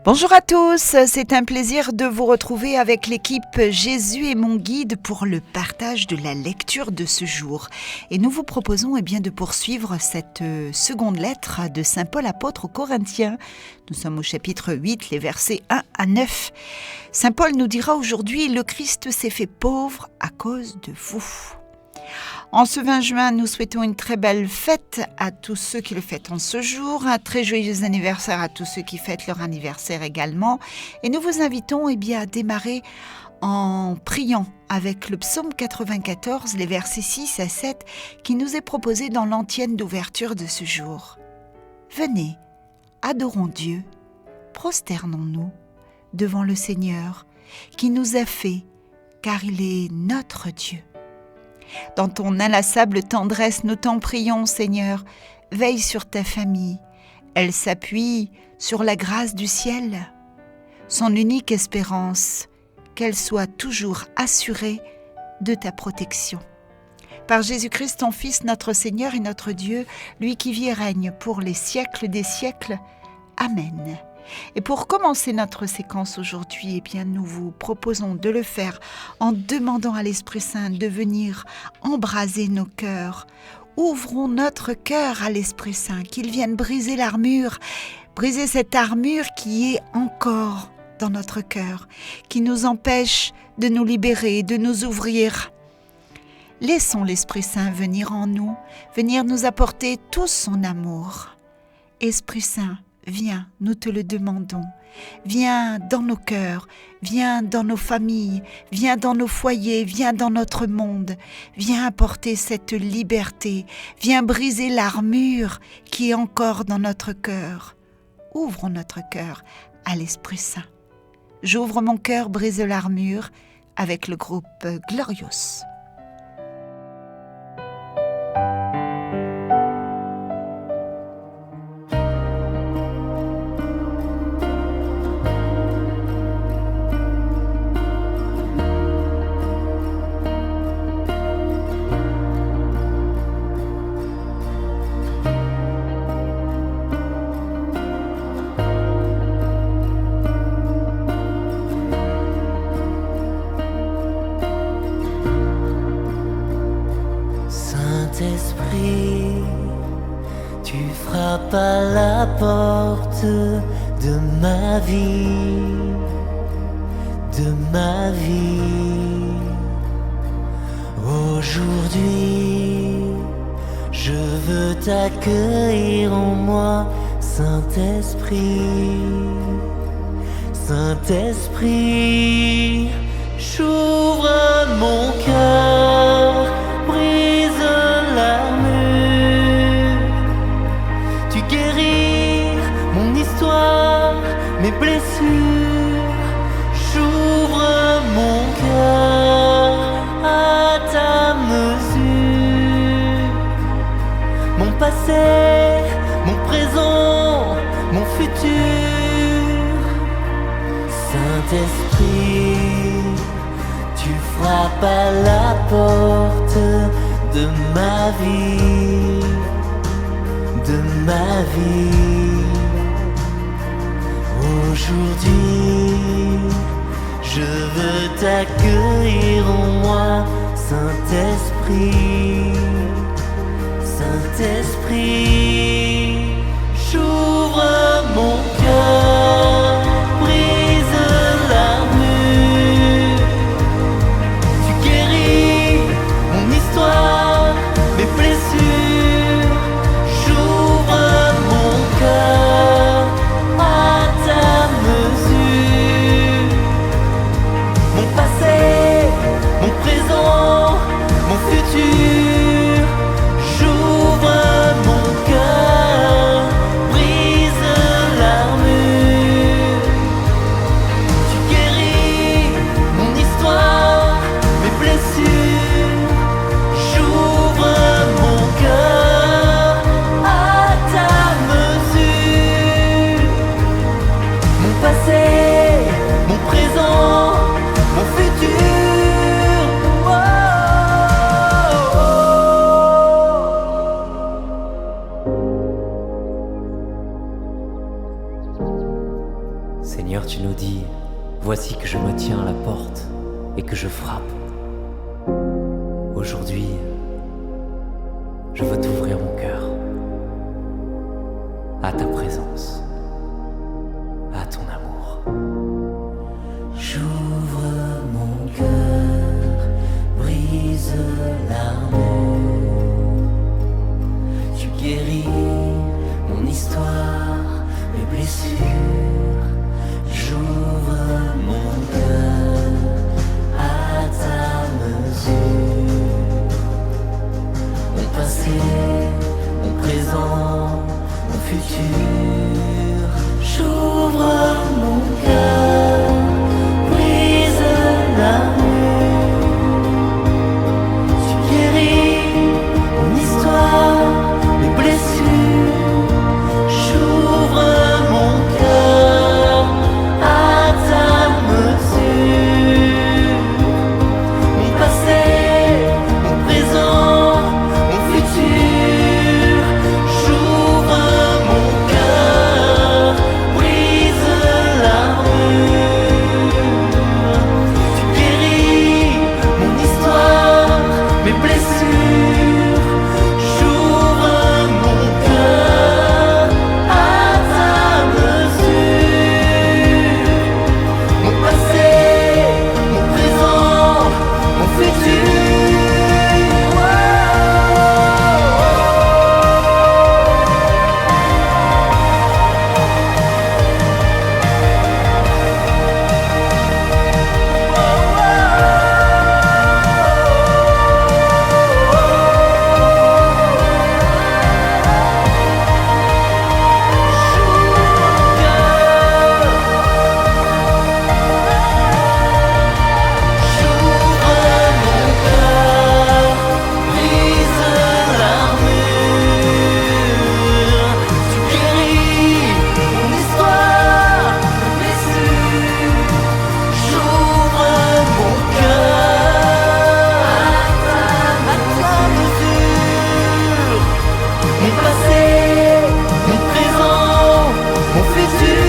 Bonjour à tous, c'est un plaisir de vous retrouver avec l'équipe Jésus est mon guide pour le partage de la lecture de ce jour. Et nous vous proposons de poursuivre cette seconde lettre de Saint Paul apôtre aux Corinthiens. Nous sommes au chapitre 8, les versets 1 à 9. Saint Paul nous dira aujourd'hui « Le Christ s'est fait pauvre à cause de vous ». En ce 20 juin, nous souhaitons une très belle fête à tous ceux qui le fêtent en ce jour, un très joyeux anniversaire à tous ceux qui fêtent leur anniversaire également. Et nous vous invitons à démarrer en priant avec le psaume 94, les versets 6 à 7, qui nous est proposé dans l'antienne d'ouverture de ce jour. Venez, adorons Dieu, prosternons-nous devant le Seigneur qui nous a fait, car il est notre Dieu. Dans ton inlassable tendresse, nous t'en prions, Seigneur, veille sur ta famille. Elle s'appuie sur la grâce du ciel. Son unique espérance, qu'elle soit toujours assurée de ta protection. Par Jésus-Christ, ton Fils, notre Seigneur et notre Dieu, lui qui vit et règne pour les siècles des siècles. Amen. Et pour commencer notre séquence aujourd'hui, nous vous proposons de le faire en demandant à l'Esprit Saint de venir embraser nos cœurs. Ouvrons notre cœur à l'Esprit Saint, qu'il vienne briser l'armure, briser cette armure qui est encore dans notre cœur, qui nous empêche de nous libérer, de nous ouvrir. Laissons l'Esprit Saint venir en nous, venir nous apporter tout son amour. Esprit Saint, viens, nous te le demandons. Viens dans nos cœurs, viens dans nos familles, viens dans nos foyers, viens dans notre monde. Viens apporter cette liberté, viens briser l'armure qui est encore dans notre cœur. Ouvrons notre cœur à l'Esprit Saint. J'ouvre mon cœur, brise l'armure avec le groupe Glorious. Saint-Esprit, tu frappes à la porte de ma vie, Aujourd'hui, je veux t'accueillir en moi, Saint-Esprit. Saint-Esprit, j'ouvre mon cœur, brise l'armure. Tu guéris mon histoire, mes blessures. J'ouvre mon cœur à ta mesure. Mon passé, mon présent, mon futur. Saint-Esprit, tu frappes à la porte de ma vie, Aujourd'hui, je veux t'accueillir en moi, Saint-Esprit. Saint-Esprit, j'ouvre mon cœur, brise l'armure. Tu guéris mon histoire, mes blessures. J'ouvre mon cœur à ta mesure. Mon passé, mon présent, mon futur. J'ouvre mon cœur, brise l'armure. Voici que je me tiens à la porte et que je frappe. Aujourd'hui, je veux t'ouvrir mon cœur à ta présence, à ton amour. J'ouvre mon cœur, brise l'armure. Tu guéris mon histoire, mes blessures. J'ouvre mon cœur à ta mesure. Mon passé, mon présent, mon futur. J'ouvre mon cœur, brise l'armure. Tu guéris mon histoire, mes blessures. J'ouvre mon cœur à ta mesure. Mon passé, mon présent, mon futur. J'ouvre mon cœur, brise l'armure. Tu guéris mon histoire, mes blessures. J'ouvre mon cœur à ta mesure. Mon passé, mon présent, mon futur.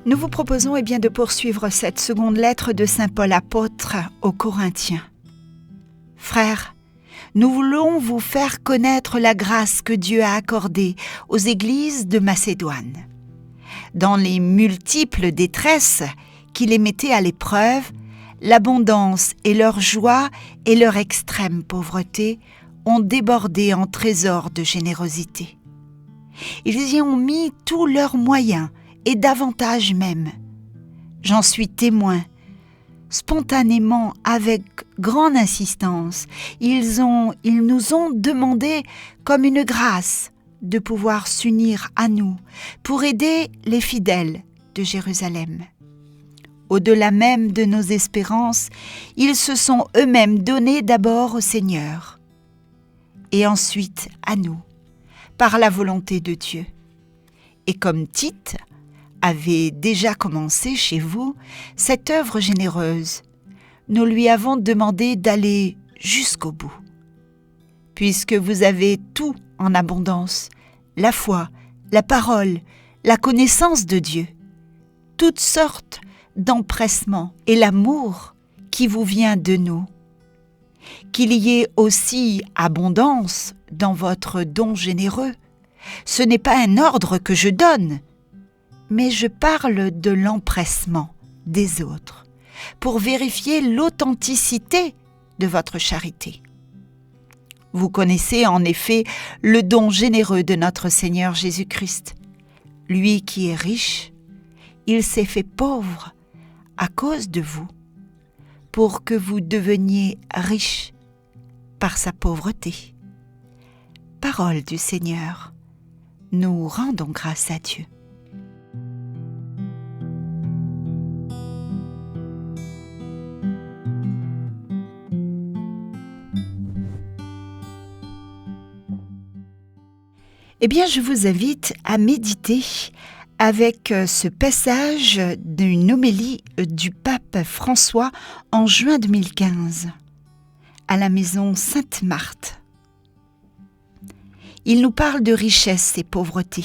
Nous vous proposons de poursuivre cette seconde lettre de Saint Paul apôtre aux Corinthiens. Frères, nous voulons vous faire connaître la grâce que Dieu a accordée aux églises de Macédoine. Dans les multiples détresses qui les mettaient à l'épreuve, l'abondance et leur joie et leur extrême pauvreté ont débordé en trésors de générosité. Ils y ont mis tous leurs moyens et davantage même. J'en suis témoin. Spontanément, avec grande insistance, ils nous ont demandé comme une grâce de pouvoir s'unir à nous pour aider les fidèles de Jérusalem. Au-delà même de nos espérances, ils se sont eux-mêmes donnés d'abord au Seigneur et ensuite à nous, par la volonté de Dieu. Et comme Tite avait déjà commencé chez vous cette œuvre généreuse, nous lui avons demandé d'aller jusqu'au bout. Puisque vous avez tout en abondance, la foi, la parole, la connaissance de Dieu, toutes sortes d'empressement et l'amour qui vous vient de nous. Qu'il y ait aussi abondance dans votre don généreux. Ce n'est pas un ordre que je donne, mais je parle de l'empressement des autres pour vérifier l'authenticité de votre charité. Vous connaissez en effet le don généreux de notre Seigneur Jésus-Christ. Lui qui est riche, il s'est fait pauvre à cause de vous, pour que vous deveniez riches par sa pauvreté. Parole du Seigneur, nous rendons grâce à Dieu. Eh bien, je vous invite à méditer avec ce passage d'une homélie du pape François en juin 2015 à la maison Sainte-Marthe. Il nous parle de richesse et pauvreté.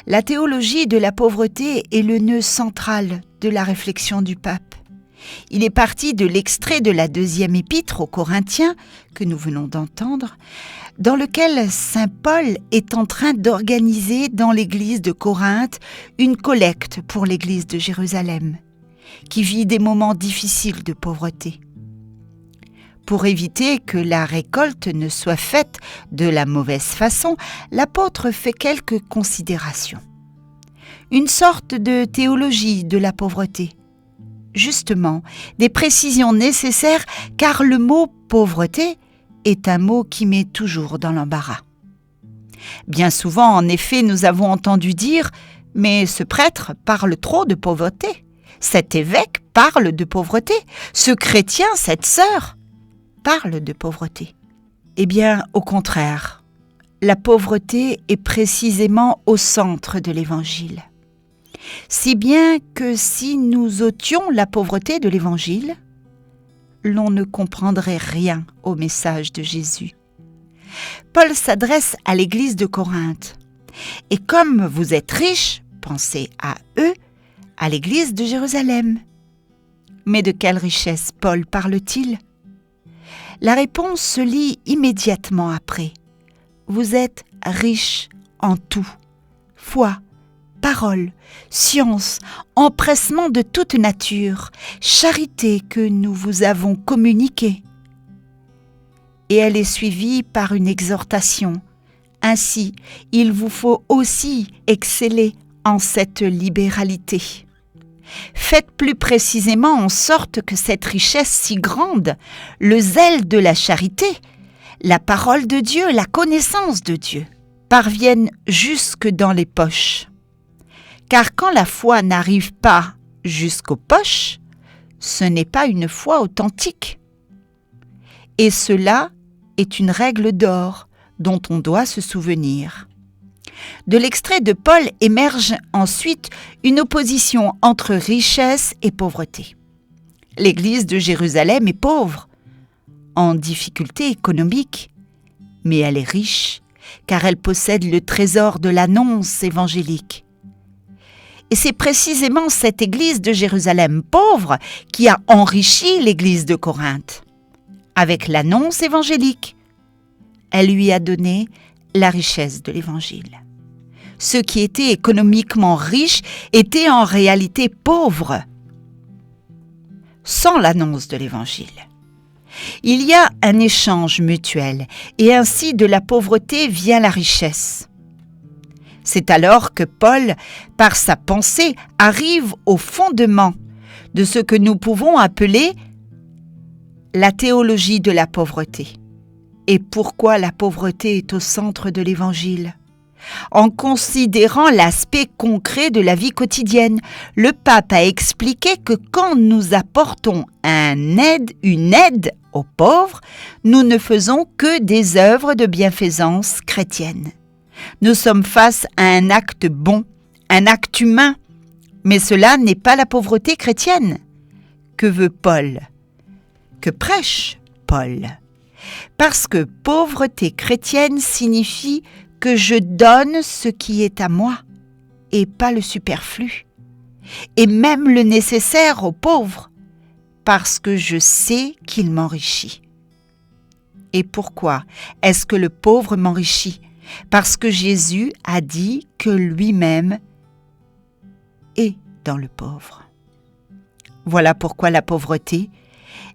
La théologie de la pauvreté est le nœud central de la réflexion du pape. Il est parti de l'extrait de la 2e épître aux Corinthiens que nous venons d'entendre, dans lequel saint Paul est en train d'organiser dans l'église de Corinthe une collecte pour l'église de Jérusalem, qui vit des moments difficiles de pauvreté. Pour éviter que la récolte ne soit faite de la mauvaise façon, l'apôtre fait quelques considérations. Une sorte de théologie de la pauvreté. Justement, des précisions nécessaires car le mot « pauvreté » est un mot qui met toujours dans l'embarras. Bien souvent, en effet, nous avons entendu dire « mais ce prêtre parle trop de pauvreté, cet évêque parle de pauvreté, ce chrétien, cette sœur parle de pauvreté ». Eh bien, au contraire, la pauvreté est précisément au centre de l'Évangile. Si bien que si nous ôtions la pauvreté de l'Évangile, l'on ne comprendrait rien au message de Jésus. Paul s'adresse à l'église de Corinthe. Et comme vous êtes riches, pensez à eux, à l'église de Jérusalem. Mais de quelle richesse Paul parle-t-il ? La réponse se lit immédiatement après. Vous êtes riches en tout, foi, parole, science, empressement de toute nature, charité que nous vous avons communiquée. Et elle est suivie par une exhortation. Ainsi, il vous faut aussi exceller en cette libéralité. Faites plus précisément en sorte que cette richesse si grande, le zèle de la charité, la parole de Dieu, la connaissance de Dieu, parviennent jusque dans les poches. Car quand la foi n'arrive pas jusqu'aux poches, ce n'est pas une foi authentique. Et cela est une règle d'or dont on doit se souvenir. De l'extrait de Paul émerge ensuite une opposition entre richesse et pauvreté. L'Église de Jérusalem est pauvre, en difficulté économique, mais elle est riche, car elle possède le trésor de l'annonce évangélique. Et c'est précisément cette Église de Jérusalem pauvre qui a enrichi l'Église de Corinthe. Avec l'annonce évangélique, elle lui a donné la richesse de l'Évangile. Ceux qui étaient économiquement riches étaient en réalité pauvres, sans l'annonce de l'Évangile. Il y a un échange mutuel, et ainsi de la pauvreté vient la richesse. C'est alors que Paul, par sa pensée, arrive au fondement de ce que nous pouvons appeler la théologie de la pauvreté. Et pourquoi la pauvreté est au centre de l'Évangile ? en considérant l'aspect concret de la vie quotidienne. Le pape a expliqué que quand nous apportons une aide aux pauvres, nous ne faisons que des œuvres de bienfaisance chrétienne. Nous sommes face à un acte bon, un acte humain, mais cela n'est pas la pauvreté chrétienne. Que veut Paul? Que prêche Paul? Parce que pauvreté chrétienne signifie que je donne ce qui est à moi et pas le superflu, et même le nécessaire aux pauvres, parce que je sais qu'il m'enrichit. Et pourquoi est-ce que le pauvre m'enrichit? Parce que Jésus a dit que lui-même est dans le pauvre. Voilà pourquoi la pauvreté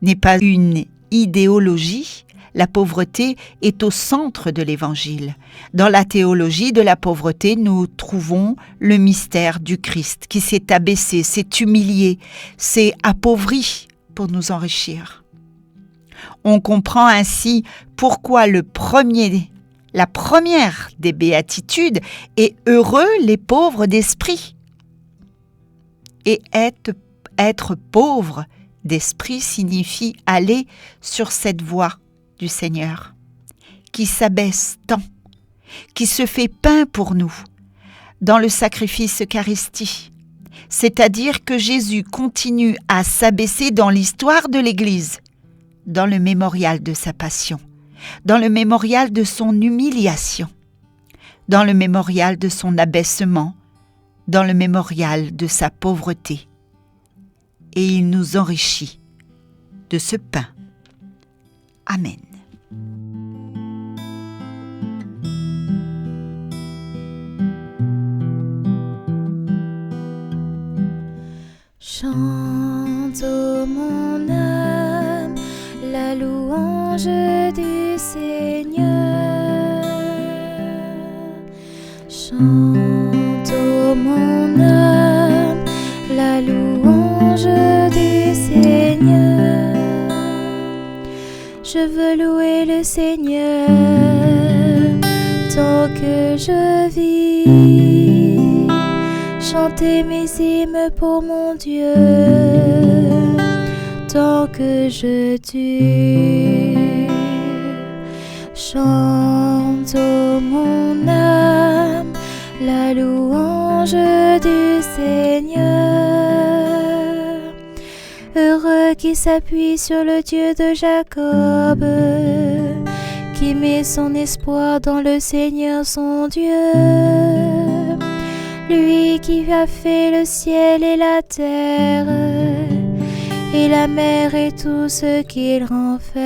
n'est pas une idéologie. La pauvreté est au centre de l'Évangile. Dans la théologie de la pauvreté, nous trouvons le mystère du Christ qui s'est abaissé, s'est humilié, s'est appauvri pour nous enrichir. On comprend ainsi pourquoi la première des béatitudes est « Heureux les pauvres d'esprit ». Et être pauvre d'esprit signifie aller sur cette voie du Seigneur, qui s'abaisse tant, qui se fait pain pour nous dans le sacrifice Eucharistie. C'est-à-dire que Jésus continue à s'abaisser dans l'histoire de l'Église, dans le mémorial de sa passion, dans le mémorial de son humiliation, dans le mémorial de son abaissement, dans le mémorial de sa pauvreté. Et il nous enrichit de ce pain. Amen. Chante, ô mon âme, la louange du Seigneur. Chante, ô mon âme, la louange du Seigneur. Je veux louer le Seigneur tant que je vis. Chanter mes hymnes pour mon Dieu tant que je dure. Chante, ô mon âme, la louange du Seigneur. Heureux qui s'appuie sur le Dieu de Jacob, qui met son espoir dans le Seigneur son Dieu. Lui qui a fait le ciel et la terre, et la mer et tout ce qu'il renferme.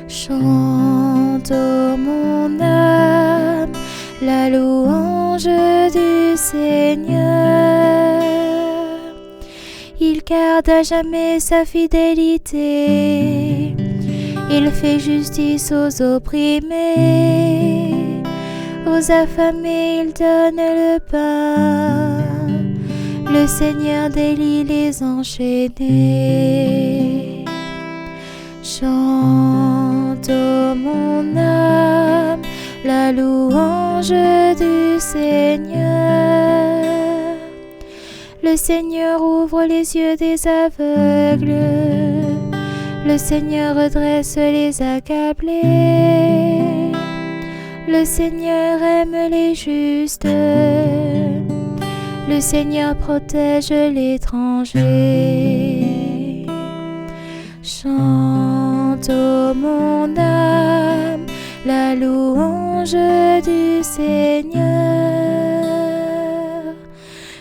Chante, ô mon âme, la louange du Seigneur. Il garde à jamais sa fidélité, il fait justice aux opprimés. Aux affamés, il donne le pain. Le Seigneur délie les enchaînés. Chante, ô mon âme, la louange du Seigneur. Le Seigneur ouvre les yeux des aveugles. Le Seigneur redresse les accablés. Le Seigneur aime les justes, le Seigneur protège l'étranger. Chante, ô mon âme, la louange du Seigneur.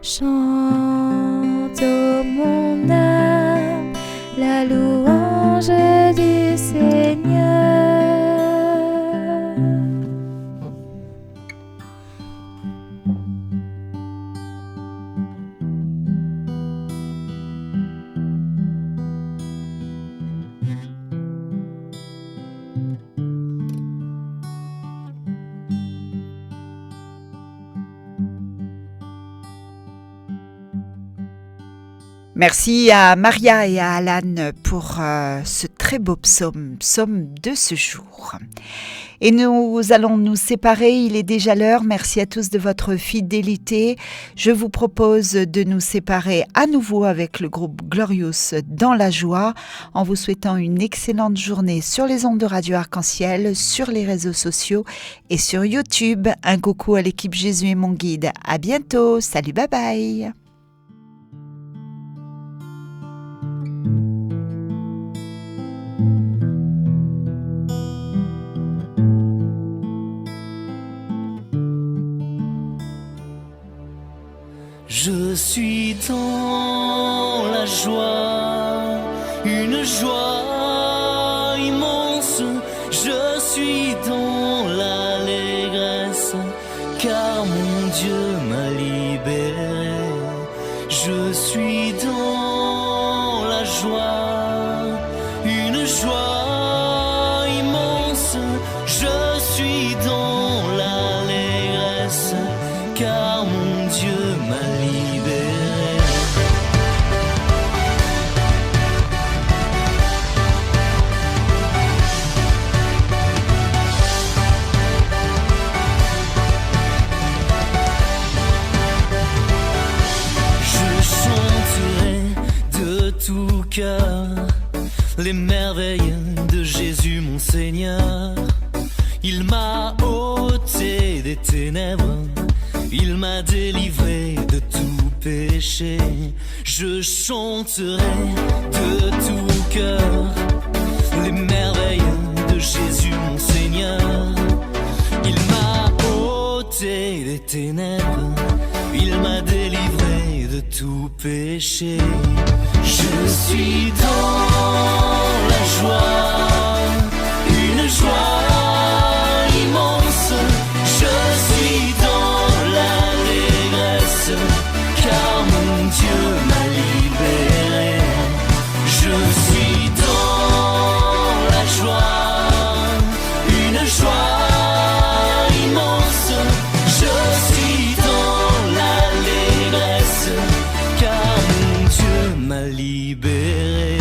Chante, ô mon âme, la louange du Seigneur. Merci à Maria et à Alan pour ce très très beau psaume de ce jour. Et nous allons nous séparer, il est déjà l'heure. Merci à tous de votre fidélité. Je vous propose de nous séparer à nouveau avec le groupe Glorious dans la joie, en vous souhaitant une excellente journée sur les ondes de Radio Arc-en-Ciel, sur les réseaux sociaux et sur YouTube. Un coucou à l'équipe Jésus est mon guide. À bientôt. Salut, bye bye. Je suis dans la joie, une joie immense. Je suis dans l'allégresse, car mon Dieu m'a libéré. Je suis dans la joie, une joie immense. Je suis dans l'allégresse, car mon Dieu m'a libéré. Je chanterai de tout cœur les merveilles de Jésus mon Seigneur. Il m'a ôté des ténèbres, il m'a délivré de tout péché. Je chanterai de tout cœur les merveilles de Jésus mon Seigneur. Il m'a ôté des ténèbres, il m'a délivré de tout péché. Je suis dans la joie, une joie immense. Je suis dans l'allégresse, car mon Dieu m'a libéré. Je suis dans la joie, une joie immense. Je suis dans l'allégresse, car mon Dieu m'a libéré.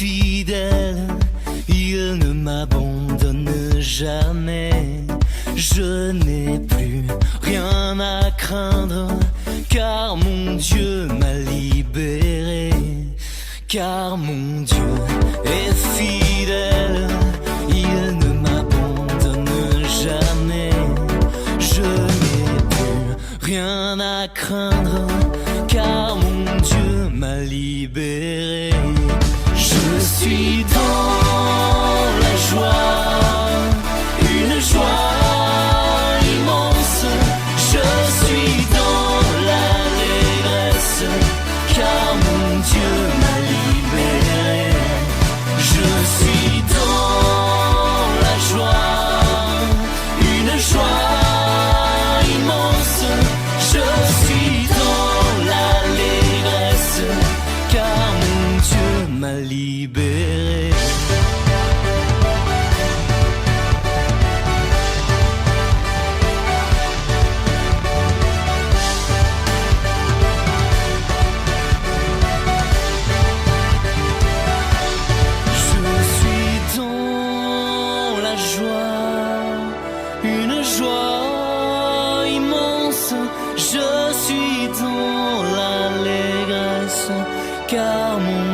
Fidèle, il ne m'abandonne jamais. Je n'ai plus rien à craindre, car mon Dieu m'a libéré. Car mon Dieu est fidèle, il ne m'abandonne jamais. Je n'ai plus rien à craindre, car mon Dieu m'a libéré. Je suis dans la joie, une joie immense. Je suis dans l'allégresse, car mon Dieu m'a libéré. Je suis dans la joie, une joie immense. Je suis dans l'allégresse, car mon Dieu m'a libéré. Je suis dans la joie, une joie immense. Je suis dans l'allégresse, car mon